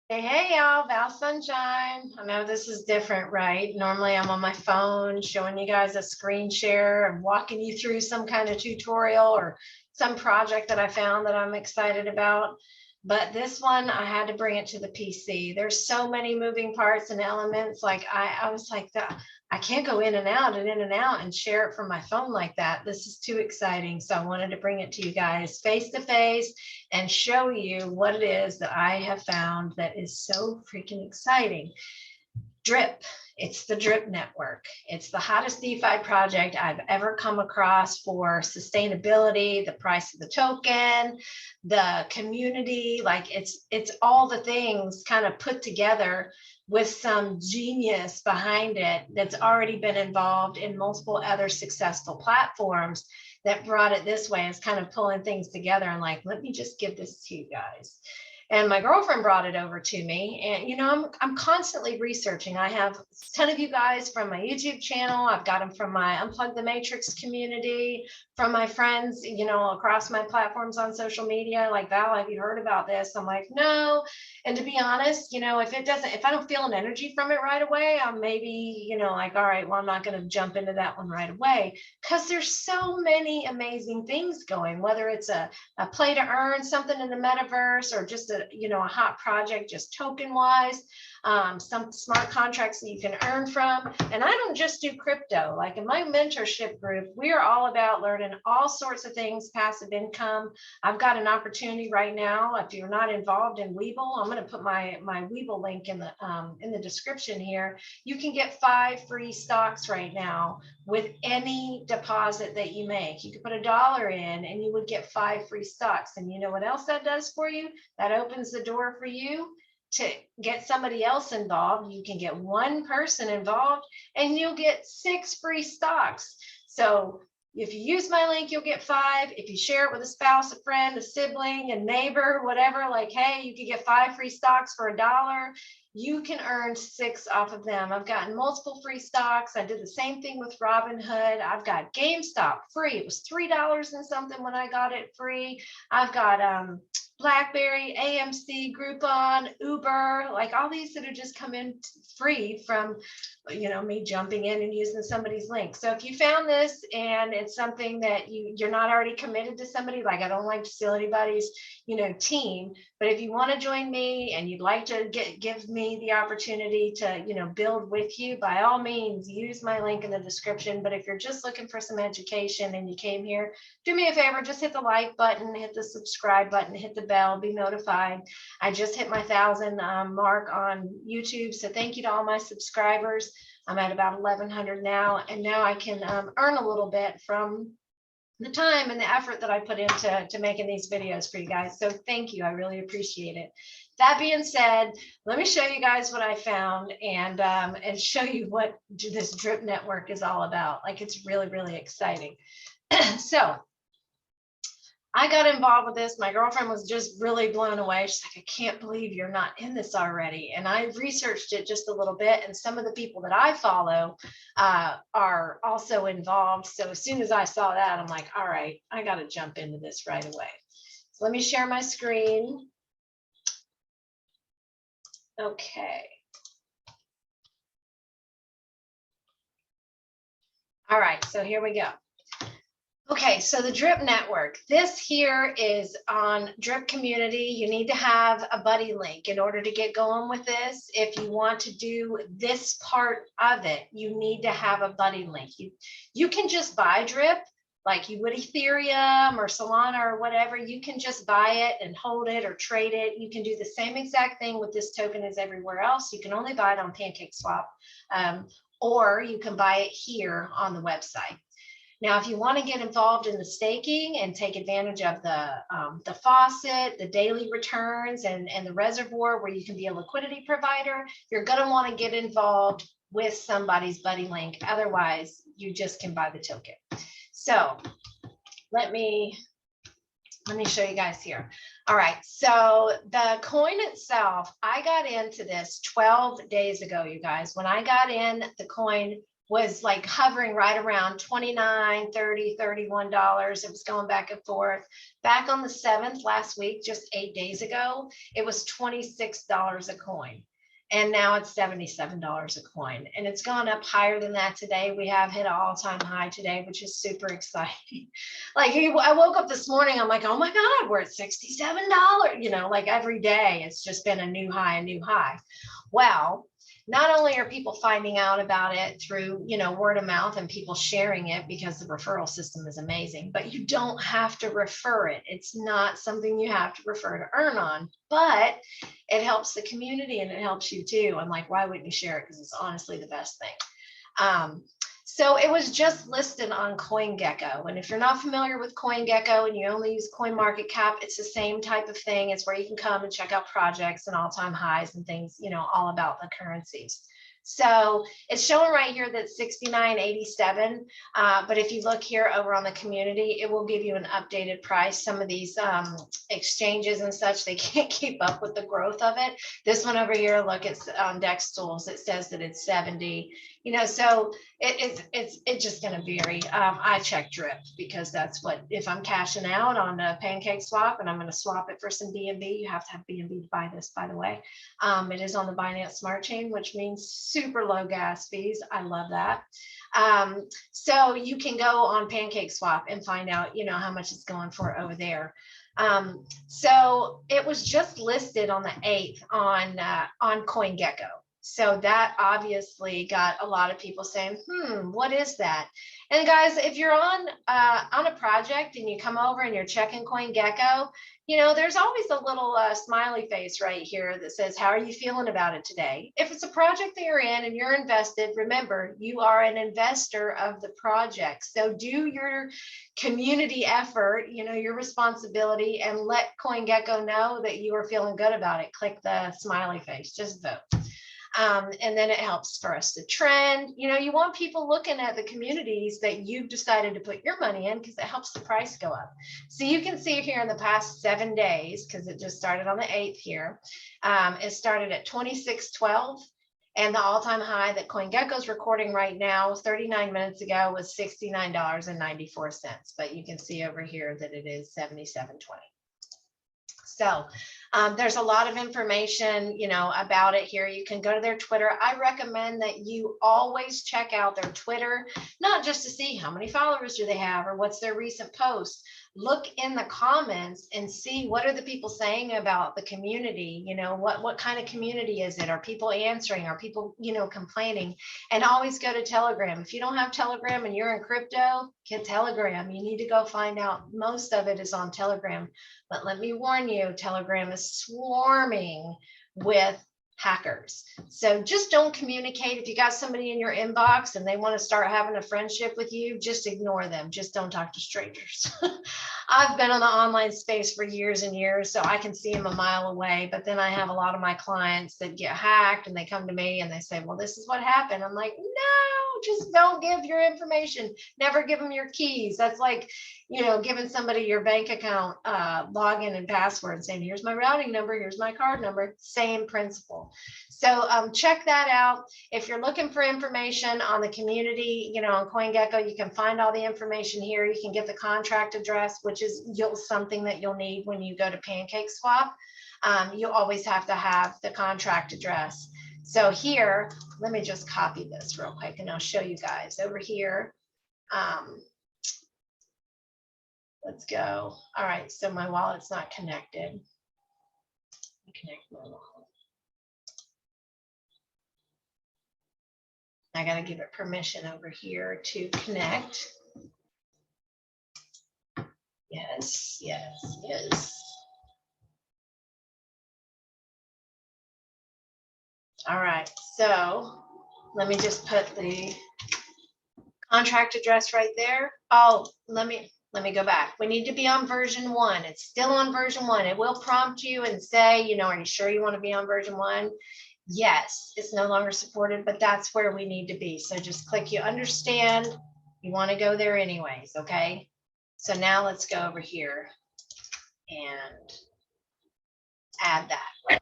Hey y'all, Val Sunshine. I know this is different, right? Normally I'm on my phone showing you guys a screen share and walking you through some kind of tutorial or some project that I found that I'm excited about. But this one, I had to bring it to the PC. There's so many moving parts and elements. Like I was like that. I can't go in and out and share it from my phone like that. This is too exciting. So I wanted to bring it to you guys face to face and show you what it is that I have found that is so freaking exciting. Drip. It's the Drip network. It's the hottest DeFi project I've ever come across for sustainability, the price of the token, the community. Like it's all the things kind of put together with some genius behind it that's already been involved in multiple other successful platforms that brought it this way. Is kind of pulling things together and like, let me just give this to you guys. And my girlfriend brought it over to me, and I'm constantly researching. I have a ton of you guys from my YouTube channel. I've got them from my Unplug the Matrix community, from my friends, across my platforms on social media. Like, Val, have you heard about this? I'm like, no. And to be honest, if I don't feel an energy from it right away, I'm maybe, like, all right, well, I'm not going to jump into that one right away, because there's so many amazing things going, whether it's a play to earn something in the metaverse, or just a hot project just token wise, some smart contracts that you can earn from. And I don't just do crypto. Like in my mentorship group, we are all about learning all sorts of things, passive income. I've got an opportunity right now. If you're not involved in Webull, I'm going to put my Webull link in the description here. You can get 5 free stocks right now with any deposit that you make. You could put $1 in and you would get 5 free stocks. And you know what else that does for you? That opens the door for you to get somebody else involved. You can get one person involved and you'll get 6 free stocks. So if you use my link, you'll get 5. If you share it with a spouse, a friend, a sibling, a neighbor, whatever, like, hey, you could get 5 free stocks for $1. You can earn 6 off of them. I've gotten multiple free stocks. I did the same thing with Robinhood. I've got GameStop free. It was $3 and something when I got it free. I've got BlackBerry, AMC, Groupon, Uber, like all these that have just come in free from, me jumping in and using somebody's link. So if you found this and it's something that you're not already committed to somebody, like I don't like to steal anybody's, team, but if you want to join me and you'd like to give me the opportunity to, build with you, by all means, use my link in the description. But if you're just looking for some education and you came here, do me a favor, just hit the like button, hit the subscribe button, hit the bell, be notified. I just hit my 1,000 mark on YouTube. So thank you to all my subscribers. I'm at about 1,100 now, and now I can earn a little bit from the time and the effort that I put into making these videos for you guys. So thank you. I really appreciate it. That being said, let me show you guys what I found and show you what this Drip network is all about. Like, it's really, really exciting. So I got involved with this. My girlfriend was just really blown away. She's like, I can't believe you're not in this already. And I researched it just a little bit. And some of the people that I follow are also involved. So as soon as I saw that, I'm like, all right, I got to jump into this right away. So let me share my screen. Okay. All right, so here we go. Okay, so the Drip network, this here is on Drip community. You need to have a buddy link in order to get going with this. If you want to do this part of it, you need to have a buddy link. You can just buy Drip like you would Ethereum or Solana or whatever. You can just buy it and hold it or trade it. You can do the same exact thing with this token as everywhere else. You can only buy it on PancakeSwap, or you can buy it here on the website. Now, if you want to get involved in the staking and take advantage of the Faucet, the daily returns, and the reservoir where you can be a liquidity provider, you're going to want to get involved with somebody's buddy link. Otherwise, you just can buy the token. So let me show you guys here. All right, so the coin itself, I got into this 12 days ago, you guys. When I got in, the coin was like hovering right around $29, $30, $31. It was going back and forth. Back on the 7th last week, just 8 days ago, it was $26 a coin. And now it's $77 a coin. And it's gone up higher than that today. We have hit an all-time high today, which is super exciting. Like I woke up this morning, I'm like, oh my God, we're at $67. You know, like every day it's just been a new high, a new high. Well, not only are people finding out about it through, you know, word of mouth and people sharing it because the referral system is amazing, but you don't have to refer it. It's not something you have to refer to earn on, but it helps the community and it helps you too. I'm like, why wouldn't you share it? Because it's honestly the best thing. So it was just listed on CoinGecko. And if you're not familiar with CoinGecko and you only use CoinMarketCap, it's the same type of thing. It's where you can come and check out projects and all-time highs and things, you know, all about the currencies. So it's showing right here that 69.87. But if you look here over on the community, it will give you an updated price. Some of these exchanges and such, they can't keep up with the growth of it. This one over here, look, it's on Dex Tools. It says that it's 70. You know, so it's just going to vary. I check drip because that's what, if I'm cashing out on a pancake swap and I'm going to swap it for some BNB, you have to have BNB to buy this, by the way. It is on the Binance Smart Chain, which means super low gas fees. I love that. So you can go on pancake swap and find out, you know, how much it's going for over there. So it was just listed on the 8th on CoinGecko. So that obviously got a lot of people saying, what is that? And guys, if you're on a project and you come over and you're checking CoinGecko, you know, there's always a little smiley face right here that says, how are you feeling about it today? If it's a project that you're in and you're invested, remember, you are an investor of the project. So do your community effort, you know, your responsibility, and let CoinGecko know that you are feeling good about it. Click the smiley face, just vote. And then it helps for us to trend. You know, you want people looking at the communities that you've decided to put your money in because it helps the price go up. So you can see here in the past 7 days, because it just started on the 8th here, it started at 26.12. And the all-time high that CoinGecko is recording right now, 39 minutes ago, was $69.94. But you can see over here that it is 77.20. So there's a lot of information, you know, about it here. You can go to their Twitter. I recommend that you always check out their Twitter, not just to see how many followers do they have or what's their recent post. Look in the comments and see what are the people saying about the community. You know, what kind of community is it? Are people answering? Are people, you know, complaining? And always go to Telegram. If you don't have Telegram and you're in crypto, get Telegram. You need to go find out. Most of it is on Telegram. But let me warn you, Telegram is swarming with hackers. So just don't communicate. If you got somebody in your inbox and they want to start having a friendship with you, just ignore them. Just don't talk to strangers. I've been in the online space for years and years, so I can see them a mile away. But then I have a lot of my clients that get hacked and they come to me and they say, well, this is what happened. I'm like, no, just don't give your information. Never give them your keys. That's like, you know, giving somebody your bank account login and password, saying, here's my routing number, here's my card number, same principle. So check that out. If you're looking for information on the community, you know, on CoinGecko, you can find all the information here. You can get the contract address, which is something that you'll need when you go to Pancake Swap. You always have to have the contract address. So here, let me just copy this real quick and I'll show you guys over here. Let's go. All right, so my wallet's not connected. Connect my wallet. I got to give it permission over here to connect. Yes, yes, yes. All right, so let me just put the contract address right there. Oh, let me go back. We need to be on version 1. It's still on version 1. It will prompt you and say, you know, are you sure you want to be on version 1? Yes, it's no longer supported, but that's where we need to be. So just click you understand. You want to go there anyways, okay? So now let's go over here and add that.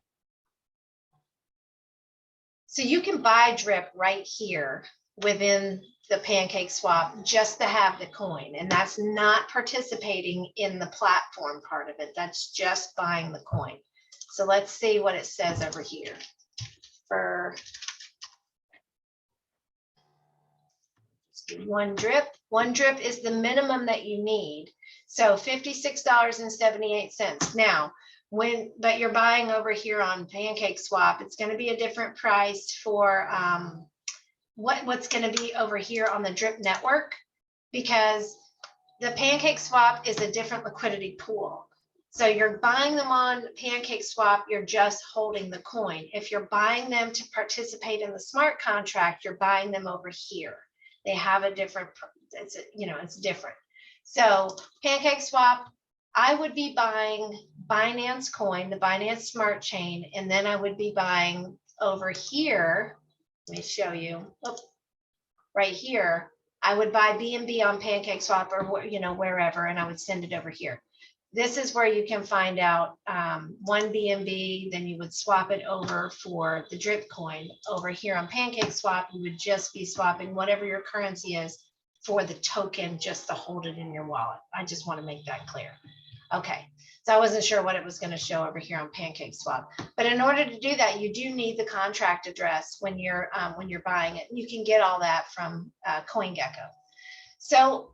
So you can buy drip right here within the Pancake Swap just to have the coin. And that's not participating in the platform part of it. That's just buying the coin. So let's see what it says over here for one drip. One drip is the minimum that you need. So $56.78. Now, but you're buying over here on Pancake Swap, it's going to be a different price for what's going to be over here on the drip network, because the Pancake Swap is a different liquidity pool. So you're buying them on Pancake Swap, you're just holding the coin. If you're buying them to participate in the smart contract, you're buying them over here. They have a different, it's different. So Pancake Swap, I would be buying Binance coin, the Binance Smart Chain, and then I would be buying over here. Let me show you. Oh, right here, I would buy BNB on Pancake Swap or wherever, and I would send it over here. This is where you can find out one BNB, then you would swap it over for the drip coin. Over here on Pancake Swap, you would just be swapping whatever your currency is for the token, just to hold it in your wallet. I just want to make that clear. Okay, so I wasn't sure what it was going to show over here on Pancake Swap, but in order to do that, you do need the contract address when you're buying it. You can get all that from CoinGecko. So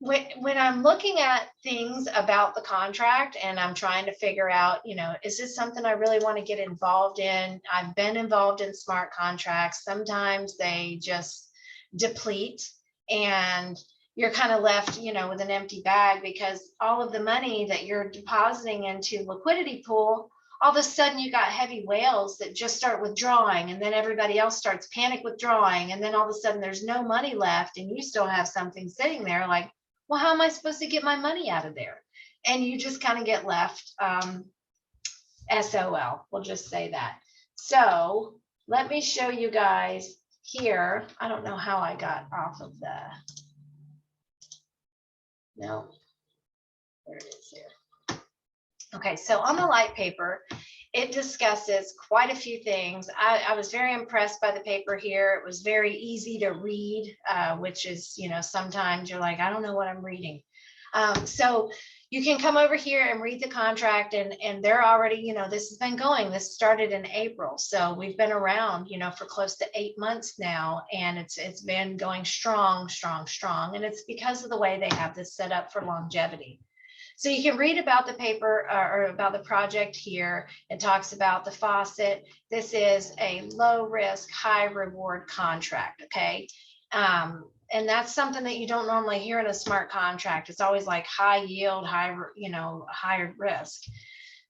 when I'm looking at things about the contract and I'm trying to figure out, is this something I really want to get involved in? I've been involved in smart contracts. Sometimes they just deplete and you're kind of left, with an empty bag, because all of the money that you're depositing into liquidity pool, all of a sudden you got heavy whales that just start withdrawing, and then everybody else starts panic withdrawing. And then all of a sudden there's no money left and you still have something sitting there like, well, how am I supposed to get my money out of there? And you just kind of get left SOL. We'll just say that. So let me show you guys here. I don't know how I got off of the, no, there it is here. Okay, so on the light paper, it discusses quite a few things. I was very impressed by the paper here. It was very easy to read, which is, sometimes you're like, I don't know what I'm reading. So you can come over here and read the contract, and they're already, this has been going. This started in April. So we've been around, for close to 8 months now, and it's been going strong, strong, strong. And it's because of the way they have this set up for longevity. So you can read about the paper or about the project here. It talks about the Faucet. This is a low risk, high reward contract. Okay. And that's something that you don't normally hear in a smart contract. It's always like high yield, higher risk.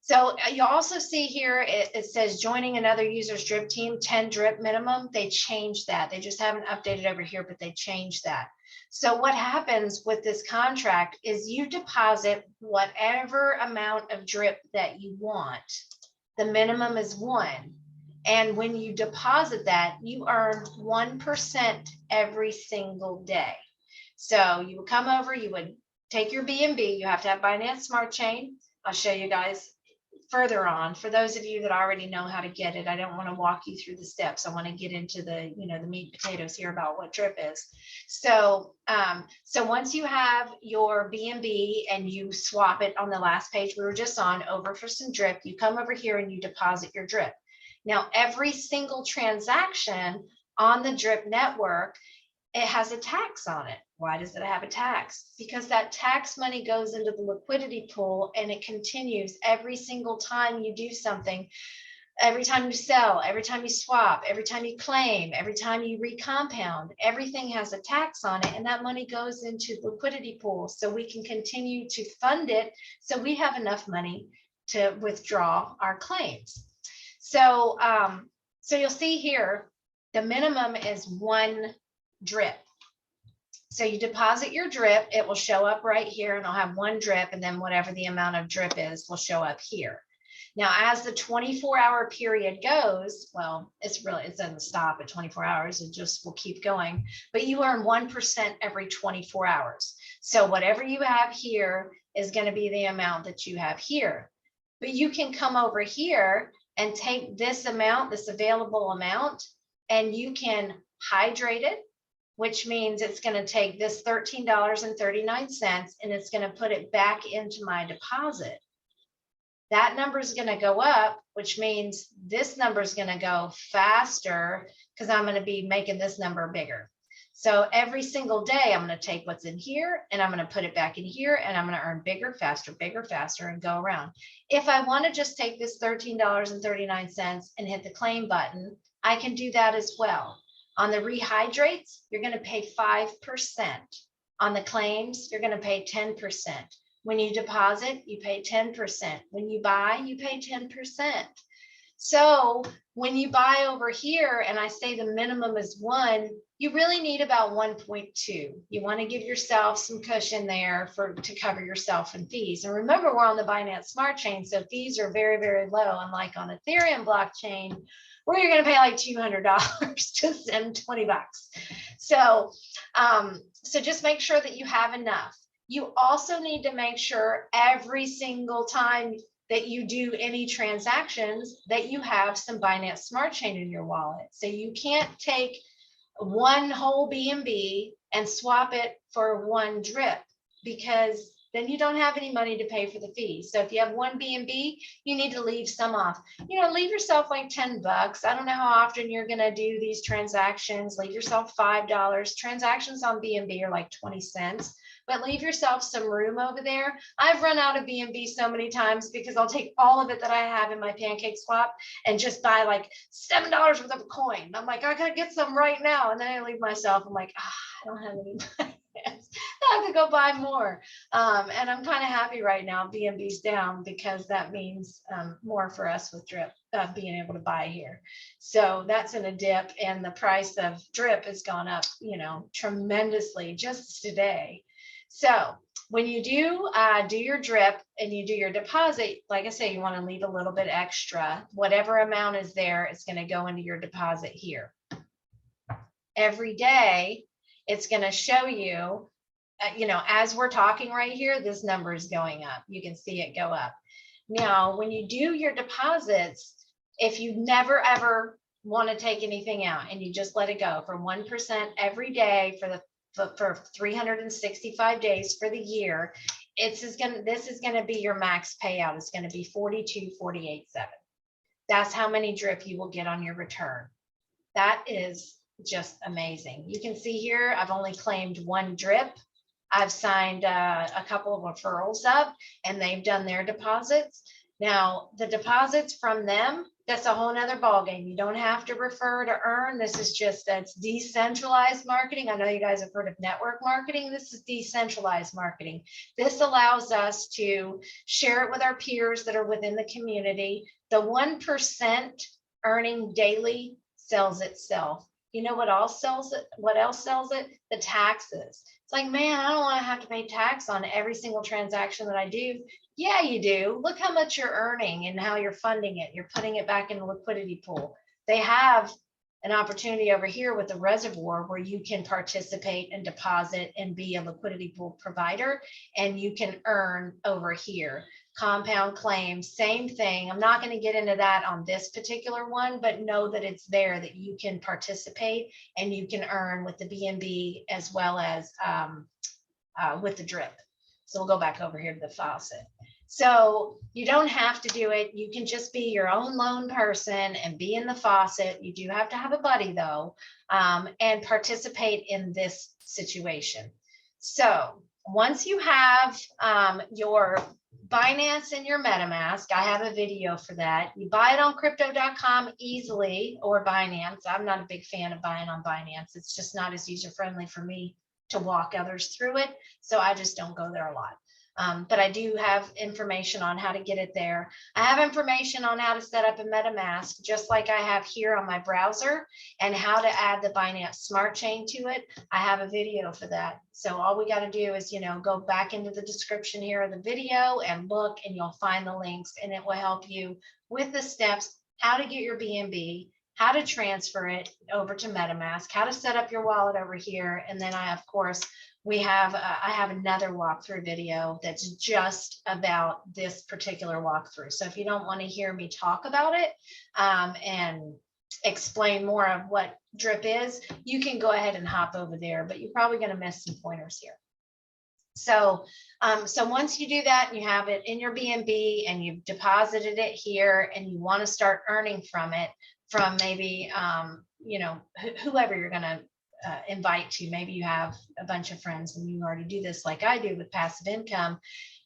So you also see here, it says joining another user's drip team, 10 drip minimum. They changed that. They just haven't updated over here, but they changed that. So what happens with this contract is you deposit whatever amount of drip that you want. The minimum is 1. And when you deposit that, you earn 1% every single day. So you would come over, you would take your BNB. You have to have Binance Smart Chain. I'll show you guys further on. For those of you that already know how to get it, I don't want to walk you through the steps. I want to get into the, the meat and potatoes here about what drip is. So, so once you have your BNB and you swap it on the last page we were just on over for some drip, you come over here and you deposit your drip. Now, every single transaction on the drip network, it has a tax on it. Why does it have a tax? Because that tax money goes into the liquidity pool and it continues every single time you do something. Every time you sell, every time you swap, every time you claim, every time you recompound, everything has a tax on it, and that money goes into the liquidity pool so we can continue to fund it, so we have enough money to withdraw our claims. So, so you'll see here, the minimum is 1 drip. So you deposit your drip, it will show up right here, and I'll have 1 drip, and then whatever the amount of drip is will show up here. Now, as the 24-hour period goes, well, it doesn't stop at 24 hours. It just will keep going, but you earn 1% every 24 hours. So whatever you have here is going to be the amount that you have here. But you can come over here and take this amount, this available amount, and you can hydrate it. which means it's going to take this $13.39 and it's going to put it back into my deposit. That number is going to go up, which means this number is going to go faster because I'm going to be making this number bigger. So every single day, I'm going to take what's in here and I'm going to put it back in here and I'm going to earn bigger, faster, and go around. If I want to just take this $13.39 and hit the claim button, I can do that as well. On the rehydrates, you're going to pay 5%. On the claims, you're going to pay 10%. When you deposit, you pay 10%. When you buy, you pay 10%. So when you buy over here, and I say the minimum is 1, you really need about 1.2. You want to give yourself some cushion there to cover yourself in fees. And remember, we're on the Binance Smart Chain, so fees are very, very low. Unlike on Ethereum blockchain, where you're going to pay like $200 to send 20 bucks. So just make sure that you have enough. You also need to make sure every single time that you do any transactions that you have some Binance Smart Chain in your wallet. So you can't take one whole BNB and swap it for one drip, because then you don't have any money to pay for the fees. So if you have one BNB, you need to leave some off. Leave yourself like 10 bucks. I don't know how often you're going to do these transactions. Leave yourself $5. Transactions on BNB are like 20 cents. But leave yourself some room over there. I've run out of BNB so many times because I'll take all of it that I have in my pancake swap and just buy like $7 worth of a coin. I'm like, I gotta get some right now. And then I leave myself, I'm like, I don't have any money. I have to go buy more. And I'm kind of happy right now BNB's down, because that means more for us with drip being able to buy here. So that's in a dip, and the price of drip has gone up, tremendously just today. So when you do your drip and you do your deposit, like I say, you want to leave a little bit extra. Whatever amount is there, it's going to go into your deposit here. Every day, it's going to show you, as we're talking right here, this number is going up. You can see it go up. Now, when you do your deposits, if you never, ever want to take anything out and you just let it go for 1% every day for 365 days for the year, this is going to be your max payout. It's going to be 42.48.7. That's how many drip you will get on your return. That is just amazing. You can see here, I've only claimed one drip. I've signed a couple of referrals up and they've done their deposits. Now, the deposits from them, that's a whole nother ballgame. You don't have to refer to earn. This is that's decentralized marketing. I know you guys have heard of network marketing. This is decentralized marketing. This allows us to share it with our peers that are within the community. The 1% earning daily sells itself. You know what else sells it? What else sells it? The taxes. It's like, man, I don't want to have to pay tax on every single transaction that I do. Yeah, you do. Look how much you're earning and how you're funding it. You're putting it back in the liquidity pool. They have an opportunity over here with the reservoir where you can participate and deposit and be a liquidity pool provider, and you can earn over here. Compound claims, same thing. I'm not going to get into that on this particular one, but know that it's there, that you can participate and you can earn with the BNB as well as with the drip. So we'll go back over here to the Faucet. So you don't have to do it. You can just be your own lone person and be in the Faucet. You do have to have a buddy though, and participate in this situation. So once you have your Binance and your MetaMask, I have a video for that. You buy it on crypto.com easily, or Binance. I'm not a big fan of buying on Binance. It's just not as user friendly for me to walk others through it. So I just don't go there a lot. But I do have information on how to get it there. I have information on how to set up a MetaMask, just like I have here on my browser, and how to add the Binance Smart Chain to it. I have a video for that. So all we got to do is, go back into the description here of the video and look, and you'll find the links, and it will help you with the steps, how to get your BNB, how to transfer it over to MetaMask, how to set up your wallet over here. And then I have another walkthrough video that's just about this particular walkthrough. So if you don't want to hear me talk about it and explain more of what drip is, you can go ahead and hop over there, but you're probably going to miss some pointers here. So, so once you do that and you have it in your BNB and you've deposited it here and you want to start earning from it, from maybe, you know, whoever you're going to invite to, maybe you have a bunch of friends and you already do this like I do with passive income.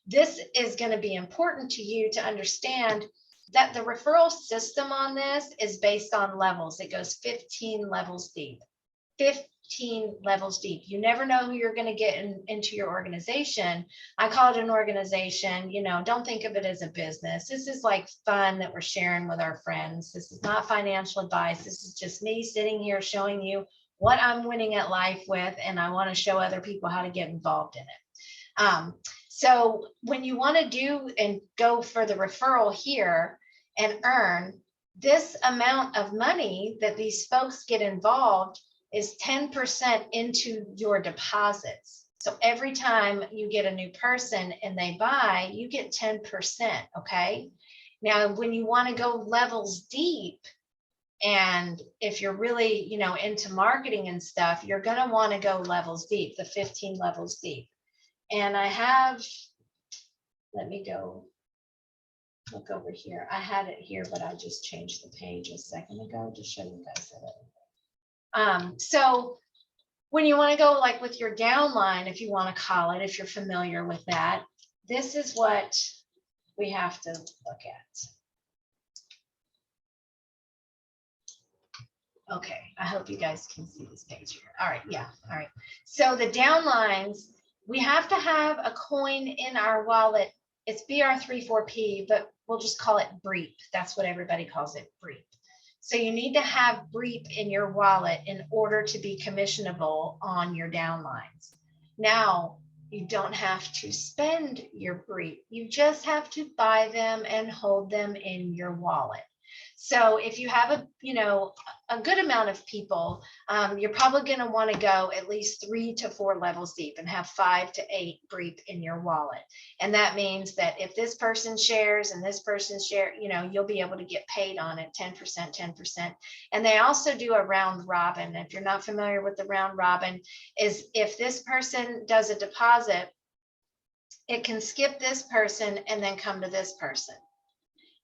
This is going to be important to you to understand that the referral system on this is based on levels. It goes 15 levels deep. 15 levels deep. You never know who you're going to get into your organization. I call it an organization. You know, don't think of it as a business. This is like fun that we're sharing with our friends. This is not financial advice. This is just me sitting here showing you what I'm winning at life with, and I want to show other people how to get involved in it. So when you want to do and go for the referral here and earn this amount of money that these folks get involved is 10% into your deposits. So every time you get a new person and they buy, you get 10%, okay? Now, when you want to go levels deep, and if you're really, you know, into marketing and stuff, you're going to want to go levels deep, the 15 levels deep. And I have, let me go look over here. I had it here, but I just changed the page a second ago to show you guys it. So when you want to go like with your downline, if you want to call it, if you're familiar with that, this is what we have to look at. Okay, I hope you guys can see this page here. All right, yeah, all right. So the downlines, we have to have a coin in our wallet. It's BR34P, but we'll just call it BREEP. That's what everybody calls it, BREEP. So you need to have BREEP in your wallet in order to be commissionable on your downlines. Now, you don't have to spend your BREEP. You just have to buy them and hold them in your wallet. So if you have a, you know, a good amount of people, you're probably going to want to go at least 3 to 4 levels deep and have 5 to 8 BREEP in your wallet. And that means that if this person shares and this person share, you know, you'll be able to get paid on it 10%, 10%. And they also do a round robin. If you're not familiar with the round robin, is if this person does a deposit, it can skip this person and then come to this person.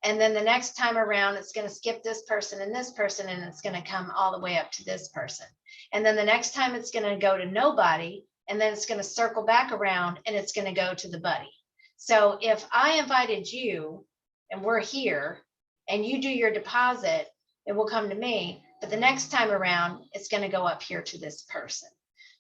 And then the next time around, it's going to skip this person, and it's going to come all the way up to this person. And then the next time it's going to go to nobody, and then it's going to circle back around and it's going to go to the buddy. So if I invited you and we're here and you do your deposit, it will come to me. But the next time around, it's going to go up here to this person.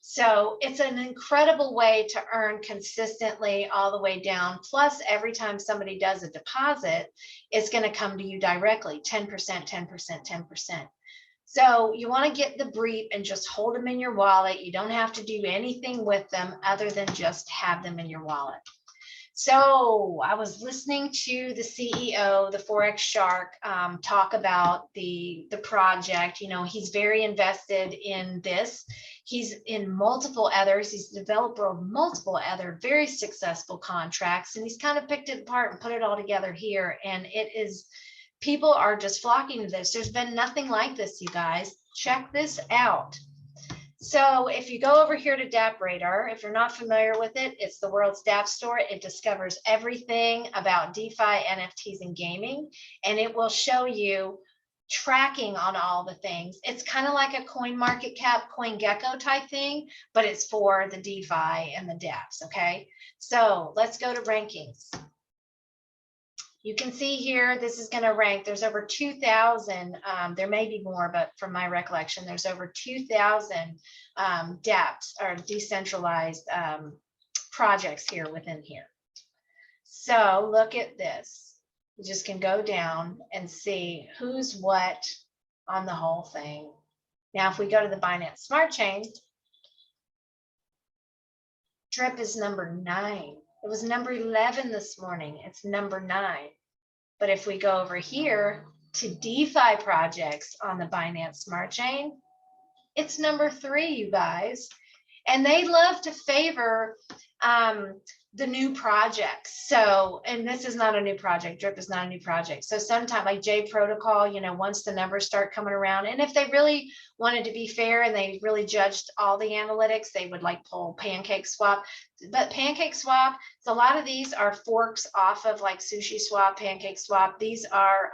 So it's an incredible way to earn consistently all the way down. Plus, every time somebody does a deposit, it's going to come to you directly, 10%, 10%, 10%. So you want to get the BREEP and just hold them in your wallet. You don't have to do anything with them other than just have them in your wallet. So I was listening to the CEO, the Forex Shark, talk about the project. You know, he's very invested in this. He's in multiple others. He's the developer of multiple other very successful contracts, and he's kind of picked it apart and put it all together here. And it is, people are just flocking to this. There's been nothing like this, you guys. Check this out. So if you go over here to DApp Radar, if you're not familiar with it, it's the world's DApp store. It discovers everything about DeFi, NFTs, and gaming, and it will show you tracking on all the things. It's kind of like a CoinMarketCap, CoinGecko type thing, but it's for the DeFi and the dApps, okay? So let's go to rankings. You can see here, this is going to rank. There's over 2,000. There may be more, but from my recollection, there's over 2,000 dApps or decentralized projects here within here. So look at this. You just can go down and see who's what on the whole thing. Now, if we go to the Binance Smart Chain, Drip is number 9. It was number 11 this morning. It's number 9. But if we go over here to DeFi projects on the Binance Smart Chain, it's number 3, you guys. And they love to favor the new projects. So, and this is not a new project. Drip is not a new project. So sometimes like J protocol, you know, once the numbers start coming around, and if they really wanted to be fair and they really judged all the analytics, they would like pull Pancake Swap. But Pancake Swap, so a lot of these are forks off of like Sushi Swap, Pancake Swap. These are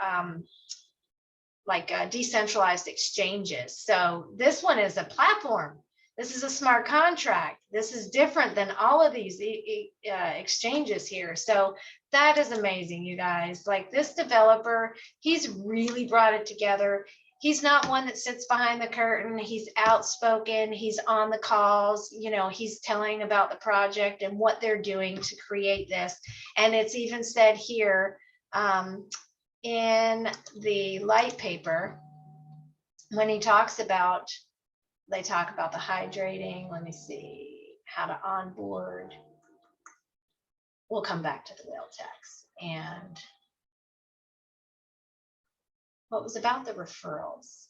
decentralized exchanges. So this one is a platform. This is a smart contract. This is different than all of these exchanges here. So that is amazing, you guys. Like this developer, he's really brought it together. He's not one that sits behind the curtain. He's outspoken. He's on the calls. You know, he's telling about the project and what they're doing to create this. And it's even said here in the light paper, when he talks about, they talk about the hydrating. Let me see how to onboard. We'll come back to the whale tax. And what was about the referrals?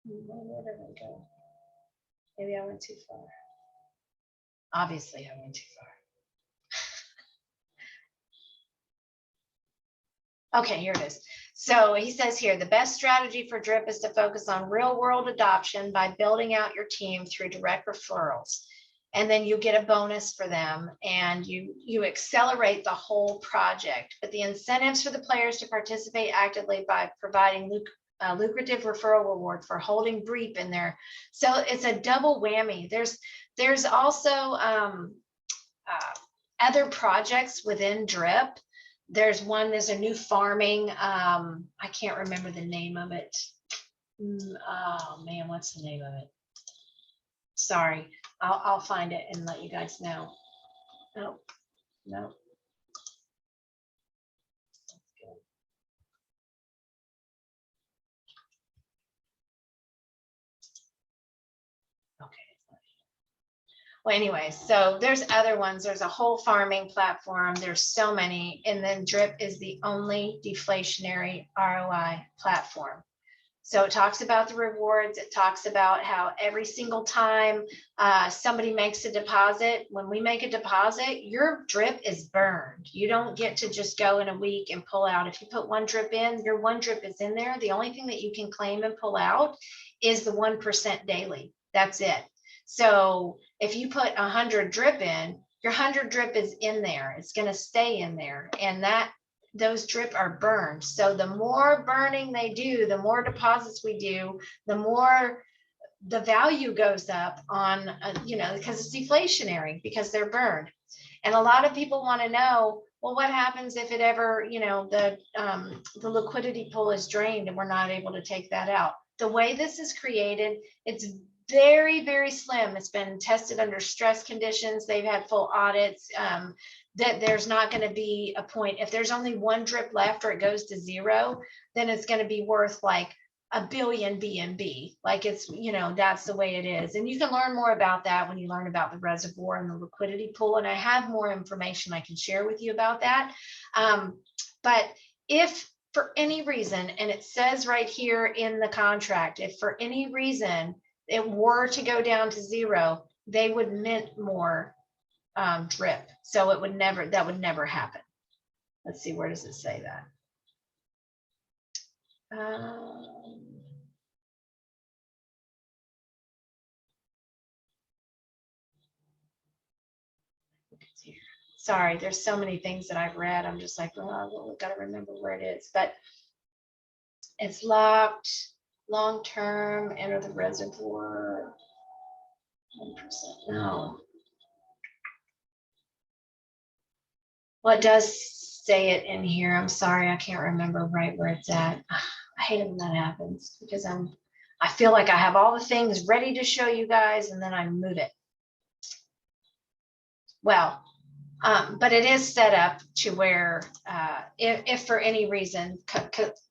Where did I go? Maybe I went too far. Obviously, I went too far. Okay, here it is. So he says here, the best strategy for Drip is to focus on real world adoption by building out your team through direct referrals. And then you get a bonus for them and you accelerate the whole project. But the incentives for the players to participate actively by providing lucrative referral reward for holding BREEP in there. So it's a double whammy. There's also other projects within Drip. There's a new farming. I can't remember the name of it. Oh man, what's the name of it? Sorry, I'll find it and let you guys know. No. Well, anyway, so there's other ones. There's a whole farming platform. There's so many. And then Drip is the only deflationary ROI platform. So it talks about the rewards. It talks about how every single time somebody makes a deposit, when we make a deposit, your Drip is burned. You don't get to just go in a week and pull out. If you put one Drip in, your one Drip is in there. The only thing that you can claim and pull out is the 1% daily. That's it. So if you put 100 Drip in, your 100 Drip is in there. It's going to stay in there. And those Drip are burned. So the more burning they do, the more deposits we do, the more the value goes up on, because it's deflationary, because they're burned. And a lot of people want to know, well, what happens if it ever, the liquidity pool is drained and we're not able to take that out? The way this is created, it's very, very slim. It's been tested under stress conditions. They've had full audits. That there's not going to be a point. If there's only one Drip left or it goes to zero, then it's going to be worth like $1 billion BNB. Like it's, that's the way it is. And you can learn more about that when you learn about the reservoir and the liquidity pool. And I have more information I can share with you about that. But if for any reason, and it says right here in the contract, if for any reason it were to go down to zero, they would mint more Drip. So that would never happen. Let's see, where does it say that? Sorry, there's so many things that I've read. I'm just like, well, we've got to remember where it is. But it's locked, long-term, enter the reservoir, 1%. No. Well, it does say it in here. I'm sorry, I can't remember right where it's at. I hate it when that happens because I feel like I have all the things ready to show you guys and then I move it. Well, but it is set up to where if for any reason,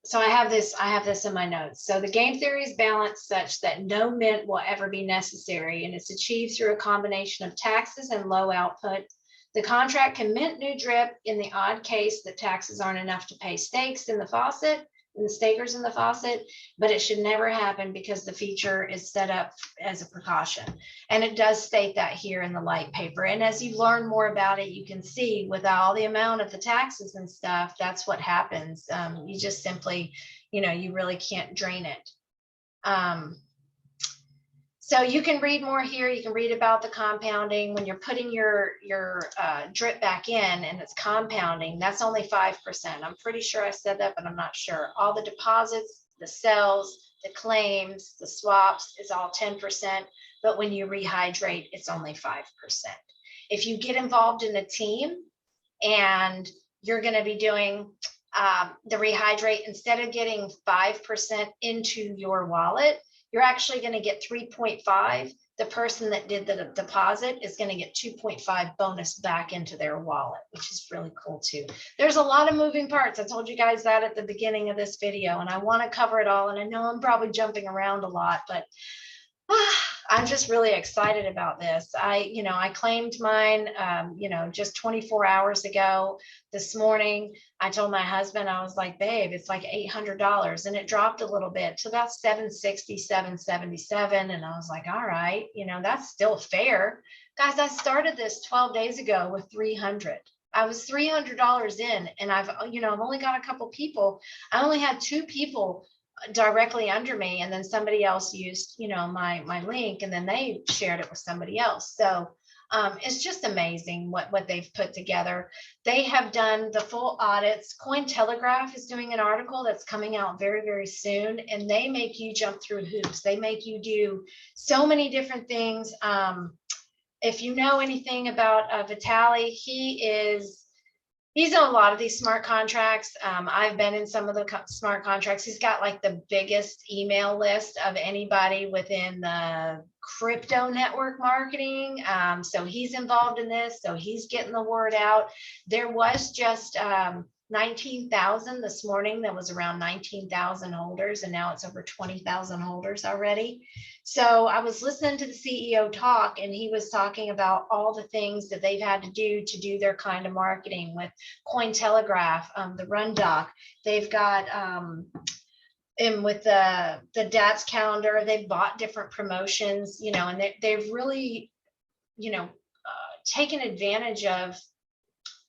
so I have this in my notes. So the game theory is balanced such that no mint will ever be necessary, and it's achieved through a combination of taxes and low output. The contract can mint new Drip in the odd case that taxes aren't enough to pay stakes in the Faucet. and the stakers in the Faucet, but it should never happen because the feature is set up as a precaution. And it does state that here in the light paper. And as you learn more about it, you can see with all the amount of the taxes and stuff, that's what happens. You just simply, you really can't drain it. So you can read more here. You can read about the compounding. When you're putting your drip back in and it's compounding, that's only 5%. I'm pretty sure I said that, but I'm not sure. All the deposits, the sells, the claims, the swaps is all 10%. But when you rehydrate, it's only 5%. If you get involved in a team and you're going to be doing the rehydrate, instead of getting 5% into your wallet, you're actually going to get 3.5. The person that did the deposit is going to get 2.5 bonus back into their wallet, which is really cool too. There's a lot of moving parts. I told you guys that at the beginning of this video, and I want to cover it all. And I know I'm probably jumping around a lot, but I'm just really excited about this. I claimed mine, just 24 hours ago. This morning, I told my husband, I was like, babe, it's like $800, and it dropped a little bit to about 760, 777. And I was like, all right, that's still fair. Guys, I started this 12 days ago with 300. I was $300 in, and I've only got a couple people. I only had 2 people directly under me, and then somebody else used my link, and then they shared it with somebody else. So it's just amazing what they've put together. They have done the full audits. Cointelegraph is doing an article that's coming out very, very soon, and they make you jump through hoops. They make you do so many different things. If you know anything about Vitaly, he's in a lot of these smart contracts. I've been in some of the smart contracts. He's got like the biggest email list of anybody within the crypto network marketing. So he's involved in this. So he's getting the word out. There was just 19,000 this morning. That was around 19,000 holders, and now it's over 20,000 holders already. So I was listening to the CEO talk, and he was talking about all the things that they've had to do their kind of marketing with Cointelegraph, the Run Doc. They've got and with the DATS calendar, they've bought different promotions, and they've really, taken advantage of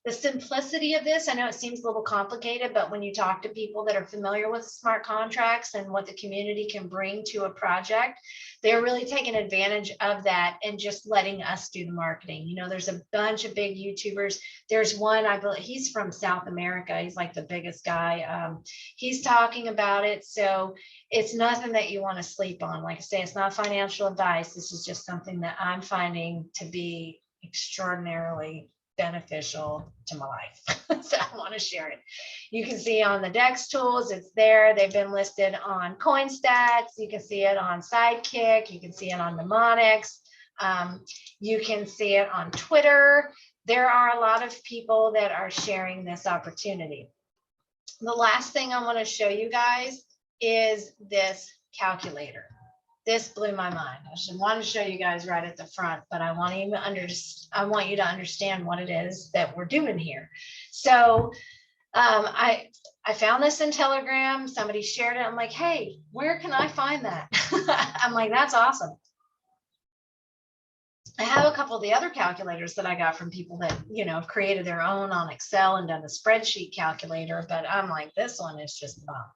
the simplicity of this. I know it seems a little complicated, but when you talk to people that are familiar with smart contracts and what the community can bring to a project, they're really taking advantage of that and just letting us do the marketing. There's a bunch of big YouTubers. There's one, I believe he's from South America. He's like the biggest guy. He's talking about it. So it's nothing that you want to sleep on. Like I say, it's not financial advice. This is just something that I'm finding to be extraordinarily beneficial to my life. So I want to share it. You can see on the DEX tools, it's there. They've been listed on CoinStats. You can see it on Sidekick. You can see it on Mnemonics. You can see it on Twitter. There are a lot of people that are sharing this opportunity. The last thing I want to show you guys is this calculator. This blew my mind. I should want to show you guys right at the front, but I want you to understand what it is that we're doing here. So I found this in Telegram. Somebody shared it. I'm like, hey, where can I find that? I'm like, that's awesome. I have a couple of the other calculators that I got from people that, have created their own on Excel and done a spreadsheet calculator, but I'm like, this one is just bomb.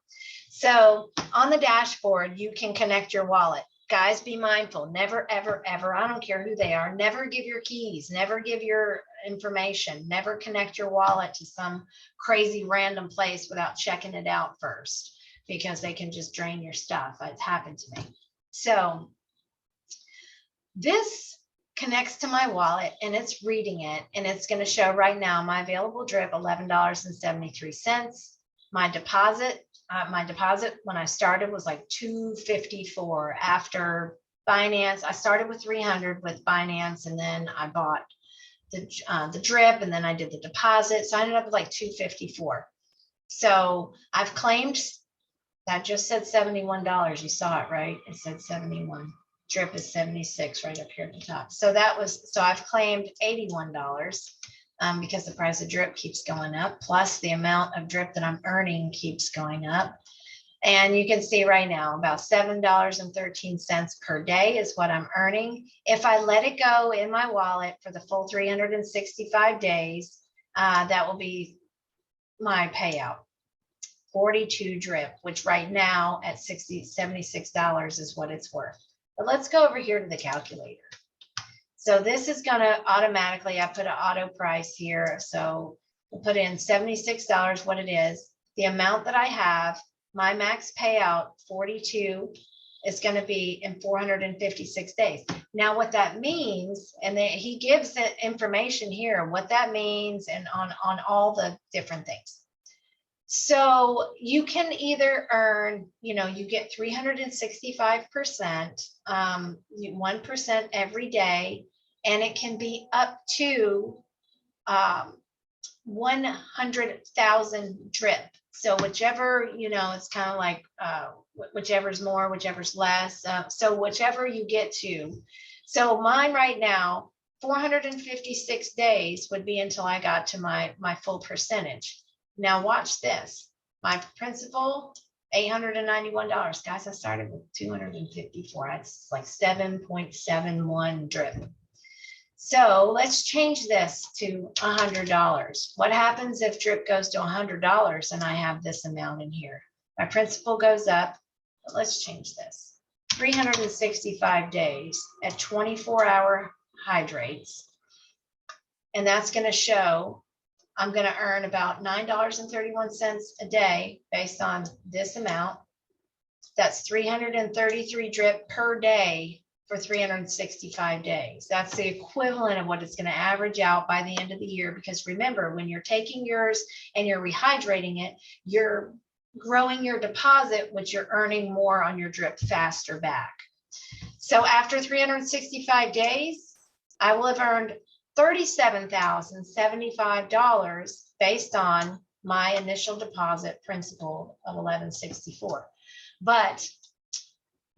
So on the dashboard, you can connect your wallet. Guys, be mindful. Never, ever, ever, I don't care who they are, never give your keys, never give your information, never connect your wallet to some crazy random place without checking it out first, because they can just drain your stuff. It's happened to me. So this connects to my wallet, and it's reading it, and it's going to show right now my available drip, $11.73. My deposit when I started was like $254. After Binance, I started with 300 with Binance, and then I bought the drip, and then I did the deposit. So I ended up with like $254. So I've claimed, that just said $71. You saw it, right? It said 71. Drip is 76 right up here at the top. So I've claimed $81. Because the price of drip keeps going up, plus the amount of drip that I'm earning keeps going up. And you can see right now about $7.13 per day is what I'm earning. If I let it go in my wallet for the full 365 days, that will be my payout. 42 drip, which right now at $76 is what it's worth. But let's go over here to the calculator. So this is going to automatically, I put an auto price here. So we'll put in $76, what it is, the amount that I have, my max payout 42 is going to be in 456 days. Now what that means, and he gives the information here, what that means and on all the different things. So you can either earn, you get 365%, 1% every day, and it can be up to 100,000 drip. So whichever, it's kind of like whichever's more, whichever's less. So whichever you get to. So mine right now, 456 days would be until I got to my full percentage. Now watch this. My principal, $891. Guys, I started with 254. That's like 7.71 drip. So let's change this to $100. What happens if drip goes to $100 and I have this amount in here? My principal goes up, but let's change this. 365 days at 24-hour hydrates. And that's going to show I'm going to earn about $9.31 a day based on this amount. That's 333 drip per day for 365 days. That's the equivalent of what it's going to average out by the end of the year. Because remember, when you're taking yours and you're rehydrating it, you're growing your deposit, which you're earning more on your drip faster back. So after 365 days, I will have earned $37,075 based on my initial deposit principal of $11.64. But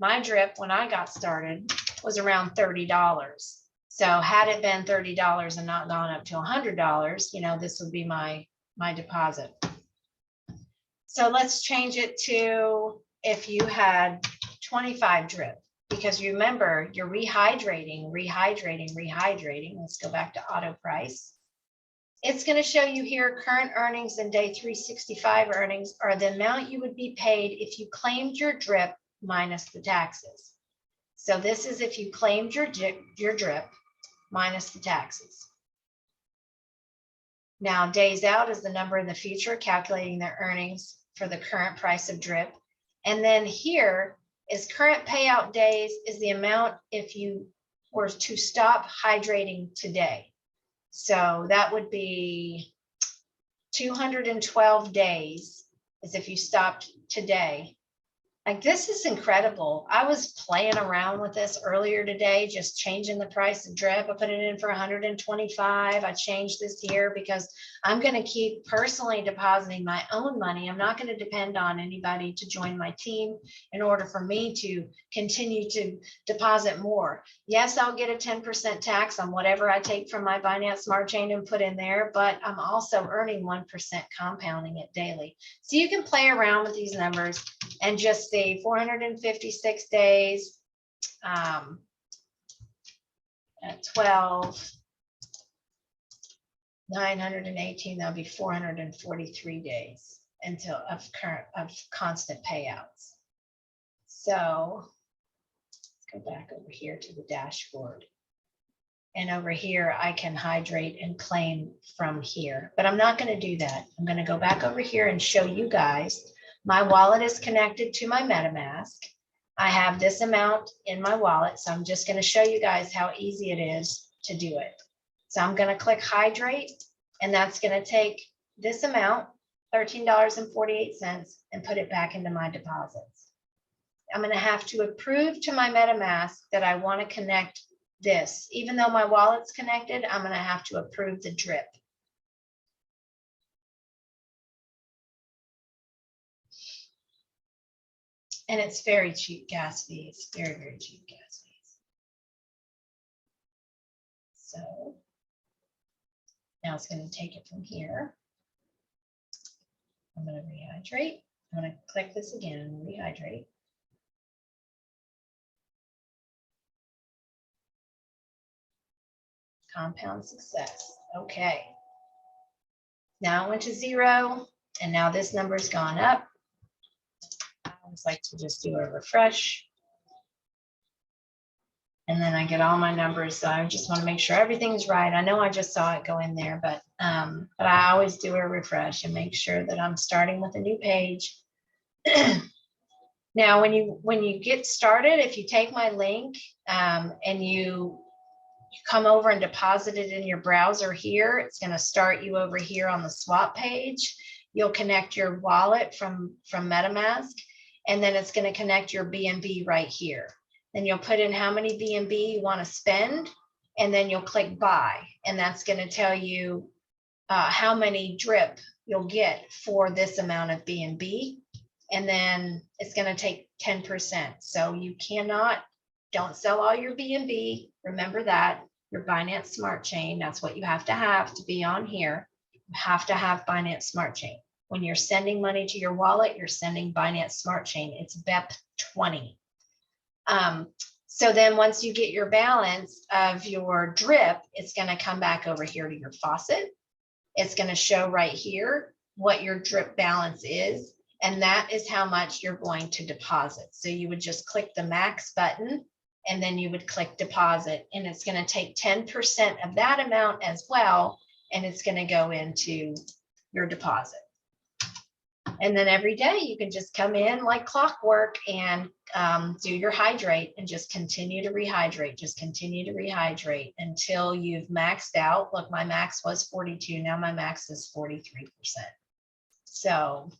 my drip when I got started was around $30. So had it been $30 and not gone up to $100, this would be my deposit. So let's change it to if you had 25 drip. Because remember, you're rehydrating. Let's go back to auto price. It's going to show you here current earnings and day 365 earnings are the amount you would be paid if you claimed your drip minus the taxes. So this is if you claimed your drip minus the taxes. Now, days out is the number in the future, calculating their earnings for the current price of drip. And then here is current payout days is the amount if you were to stop hydrating today. So that would be 212 days is if you stopped today. Like, this is incredible. I was playing around with this earlier today, just changing the price of drip. I put it in for 125. I changed this here because I'm going to keep personally depositing my own money. I'm not going to depend on anybody to join my team in order for me to continue to deposit more. Yes, I'll get a 10% tax on whatever I take from my Binance Smart Chain and put in there, but I'm also earning 1% compounding it daily. So you can play around with these numbers and just see 456 days at 12, 918, that'll be 443 days until of constant payouts. So let's go back over here to the dashboard. And over here, I can hydrate and claim from here, but I'm not going to do that. I'm going to go back over here and show you guys. My wallet is connected to my MetaMask. I have this amount in my wallet, so I'm just going to show you guys how easy it is to do it. So I'm going to click hydrate, and that's going to take this amount, $13.48, and put it back into my deposits. I'm going to have to approve to my MetaMask that I want to connect this. Even though my wallet's connected, I'm going to have to approve the drip. And it's very cheap gas fees, very, very cheap gas fees. So now it's going to take it from here. I'm going to rehydrate. I'm going to click this again, rehydrate. Compound success. Okay. Now it went to 0, and now this number's gone up. I always like to just do a refresh. And then I get all my numbers. So I just want to make sure everything's right. I know I just saw it go in there, but I always do a refresh and make sure that I'm starting with a new page. Now, when you get started, if you take my link and you come over and deposit it in your browser here, it's going to start you over here on the swap page. You'll connect your wallet from MetaMask, and then it's going to connect your BNB right here. Then you'll put in how many BNB you want to spend, and then you'll click buy, and that's going to tell you how many drip you'll get for this amount of BNB. And then it's going to take 10%. So you don't sell all your BNB. Remember that. Your Binance Smart Chain, that's what you have to be on here. You have to have Binance Smart Chain. When you're sending money to your wallet, you're sending Binance Smart Chain. It's BEP20. So then once you get your balance of your drip, it's going to come back over here to your Faucet. It's going to show right here what your drip balance is. And that is how much you're going to deposit. So you would just click the max button, and then you would click deposit, and it's going to take 10% of that amount as well. And it's going to go into your deposit. And then every day you can just come in like clockwork and do your hydrate and just continue to rehydrate, until you've maxed out. Look, my max was 42. Now my max is 43%. So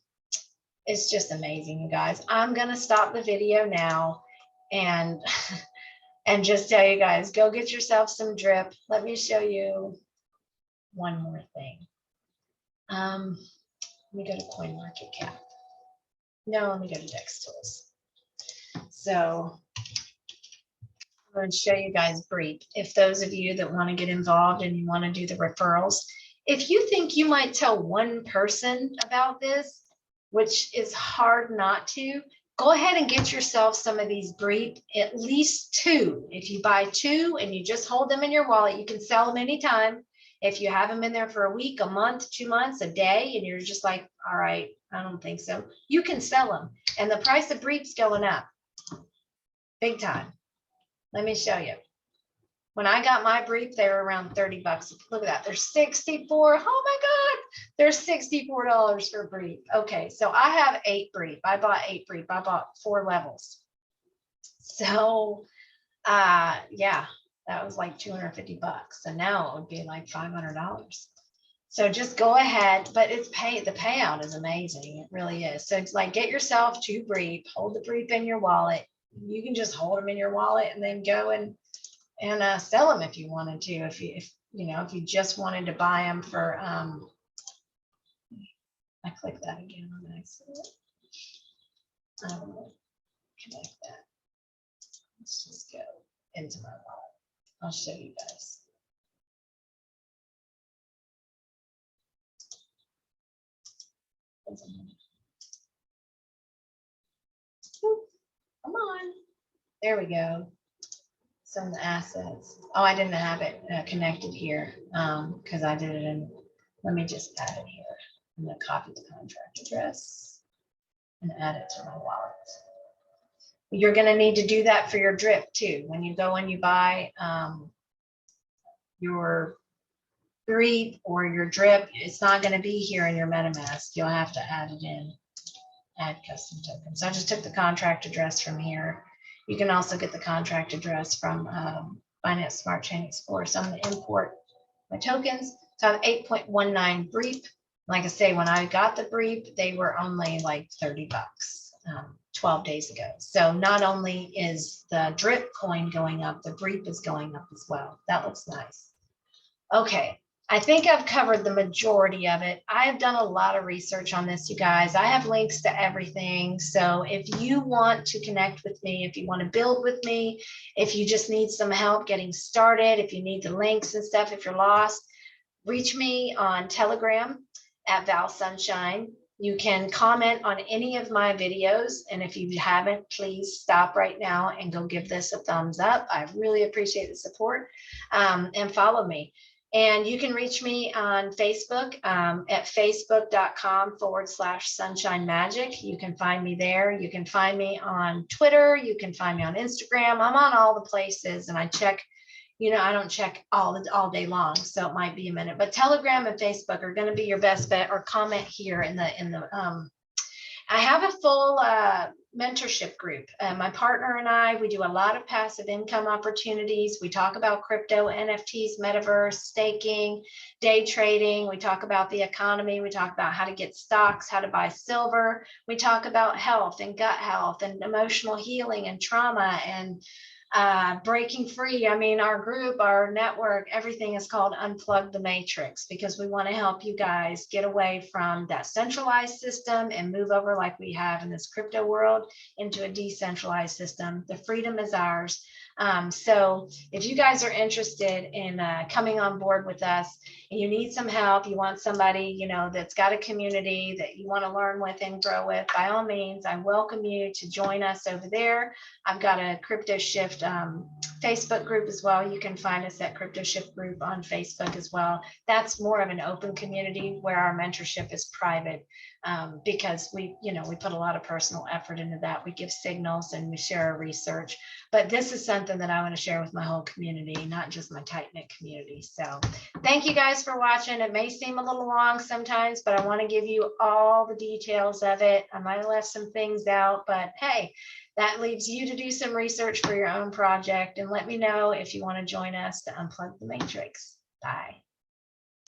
it's just amazing, you guys. I'm going to stop the video now and just tell you guys, go get yourself some drip. Let me show you one more thing. Let me go to CoinMarketCap. No, let me go to DEX Tools. So I'm going to show you guys brief. If those of you that want to get involved and you want to do the referrals, if you think you might tell one person about this, which is hard not to, go ahead and get yourself some of these brief, at least 2. If you buy 2 and you just hold them in your wallet, you can sell them anytime. If you have them in there for a week, a month, 2 months, a day, and you're just like, all right, I don't think so, you can sell them. And the price of brief's going up big time. Let me show you. When I got my brief, they were around 30 bucks. Look at that. They're 64. Oh my God. They're $64 for a brief. Okay. So I have 8 brief. I bought 8 brief. I bought 4 levels. So, yeah, that was like 250 bucks. So now it would be like $500. So just go ahead, but the payout is amazing. It really is. So it's like, get yourself 2 brief, hold the brief in your wallet. You can just hold them in your wallet and then go and sell them if you wanted to. If you just wanted to buy them for, I clicked that again on accident. I will connect that. Let's just go into my wallet. I'll show you guys. Come on. There we go. Some of the assets. Oh, I didn't have it connected here because I did it in, let me just add it here. I'm going to copy the contract address and add it to my wallet. You're going to need to do that for your drip too. When you go and you buy your brief or your drip, it's not going to be here in your MetaMask. You'll have to add it in, add custom tokens. So I just took the contract address from here. You can also get the contract address from Binance Smart Chain Explorer. So I'm going to import my tokens. So I have 8.19 brief. Like I say, when I got the brief, they were only like 30 bucks 12 days ago. So not only is the drip coin going up, the brief is going up as well. That looks nice. Okay. I think I've covered the majority of it. I have done a lot of research on this, you guys. I have links to everything. So if you want to connect with me, if you want to build with me, if you just need some help getting started, if you need the links and stuff, if you're lost, reach me on Telegram at Val Sunshine. You can comment on any of my videos. And if you haven't, please stop right now and go give this a thumbs up. I really appreciate the support, and follow me. And you can reach me on Facebook at facebook.com/sunshine magic. You can find me there. You can find me on Twitter. You can find me on Instagram. I'm on all the places, and I check, I don't check all day long, so it might be a minute. But Telegram and Facebook are going to be your best bet, or comment here in the I have a full mentorship group. My partner and I, we do a lot of passive income opportunities. We talk about crypto, NFTs, metaverse, staking, day trading. We talk about the economy. We talk about how to get stocks, how to buy silver. We talk about health and gut health and emotional healing and trauma and breaking free. I mean, our group, our network, everything is called Unplug the Matrix, because we want to help you guys get away from that centralized system and move over, like we have in this crypto world, into a decentralized system. The freedom is ours. So if you guys are interested in coming on board with us and you need some help, you want somebody, that's got a community that you want to learn with and grow with, by all means, I welcome you to join us over there. I've got a Crypto Shift Facebook group as well. You can find us at Crypto Shift group on Facebook as well. That's more of an open community, where our mentorship is private, because we put a lot of personal effort into that. We give signals and we share our research. But this is something that I want to share with my whole community, not just my tight-knit community. So thank you guys for watching. It may seem a little long sometimes, but I want to give you all the details of it. I might have left some things out, but hey, that leaves you to do some research for your own project. And let me know if you want to join us to unplug the matrix. Bye.